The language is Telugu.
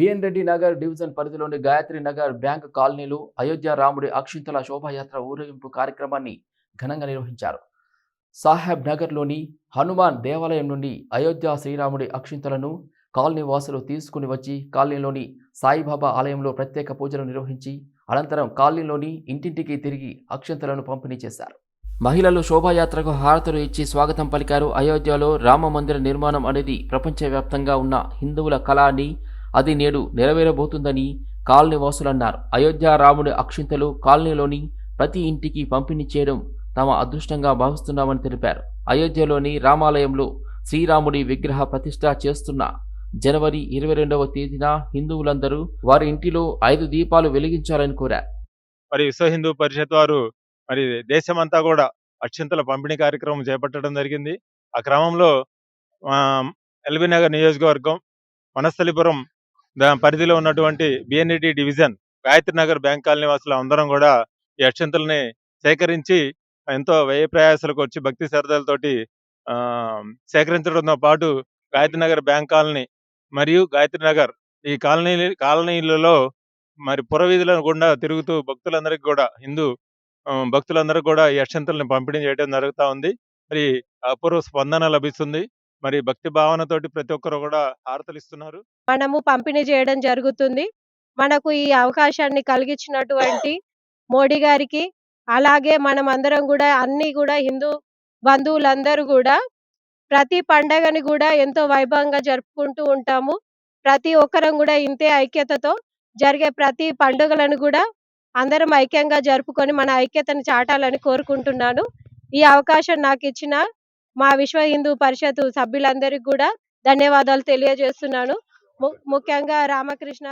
బిఎన్ రెడ్డి నగర్ డివిజన్ పరిధిలోని గాయత్రి నగర్ బ్యాంక్ కాలనీలో అయోధ్య రాముడి అక్షింతల శోభాయాత్ర ఊరేగింపు కార్యక్రమాన్ని ఘనంగా నిర్వహించారు. సాహెబ్ నగర్లోని హనుమాన్ దేవాలయం నుండి అయోధ్య శ్రీరాముడి అక్షింతలను కాలనీ వాసులు తీసుకుని వచ్చి కాలనీలోని సాయిబాబా ఆలయంలో ప్రత్యేక పూజలు నిర్వహించి అనంతరం కాలనీలోని ఇంటింటికి తిరిగి అక్షింతలను పంపిణీ చేశారు. మహిళలు శోభాయాత్రకు హారతులు ఇచ్చి స్వాగతం పలికారు. అయోధ్యలో రామ మందిర నిర్మాణం అనేది ప్రపంచవ్యాప్తంగా ఉన్న హిందువుల కళ అని, అది నేడు నెరవేరబోతుందని కాలనీ వాసులన్నారు. అయోధ్య రాముడి అక్షింతలు కాలనీలోని ప్రతి ఇంటికి పంపిణీ చేయడం తమ అదృష్టంగా భావిస్తున్నామని తెలిపారు. అయోధ్యలోని రామాలయంలో శ్రీరాముడి విగ్రహ ప్రతిష్ఠ చేస్తున్న జనవరి 22వ తేదీన హిందువులందరూ వారి ఇంటిలో 5 దీపాలు వెలిగించాలని కోరారు. మరి విశ్వ హిందూ పరిషత్ వారు మరి దేశమంతా కూడా అక్షింతల పంపిణీ కార్యక్రమం చేపట్టడం జరిగింది. ఆ క్రమంలో ఎల్బీ నగర్ నియోజకవర్గం వనస్థలిపురం పరిధిలో ఉన్నటువంటి బిఎన్ఈడి division Gayatri Nagar bank colony వాసులు అందరం కూడా ఈ అక్షింతల్ని సేకరించి ఎంతో వ్యయ ప్రయాసాలకు వచ్చి భక్తి శ్రద్ధలతోటి సేకరించడంతో పాటు గాయత్రి నగర్ బ్యాంక్ కాలనీ మరియు గాయత్రి నగర్ ఈ కాలనీలలో మరి పురవీధుల గుండా తిరుగుతూ భక్తులందరికీ కూడా హిందూ భక్తులందరూ కూడా ఈ అక్షంతల్ని పంపిణీ చేయడం జరుగుతూ ఉంది. మరి అపూర్వ స్పందన లభిస్తుంది. మరి భక్తి భావనతోటి ప్రతి ఒక్కరు కూడా హారతలు ఇస్తున్నారు. మనము పంపిణీ చేయడం జరుగుతుంది. మనకు ఈ అవకాశాన్ని కలిగించినటువంటి మోడీ గారికి, అలాగే మనం అందరం కూడా అన్ని కూడా హిందూ బంధువులందరూ కూడా ప్రతి పండగని కూడా ఎంతో వైభవంగా జరుపుకుంటూ ఉంటాము. ప్రతి ఒక్కరం కూడా ఇంతే ఐక్యతతో జరిగే ప్రతి పండుగలను కూడా అందరం ఐక్యంగా జరుపుకొని మన ఐక్యతను చాటాలని కోరుకుంటున్నాను. ఈ అవకాశం నాకు ఇచ్చిన మా విశ్వ హిందూ పరిషత్ సభ్యులందరికీ కూడా ధన్యవాదాలు తెలియజేస్తున్నాను. ముఖ్యంగా రామకృష్ణ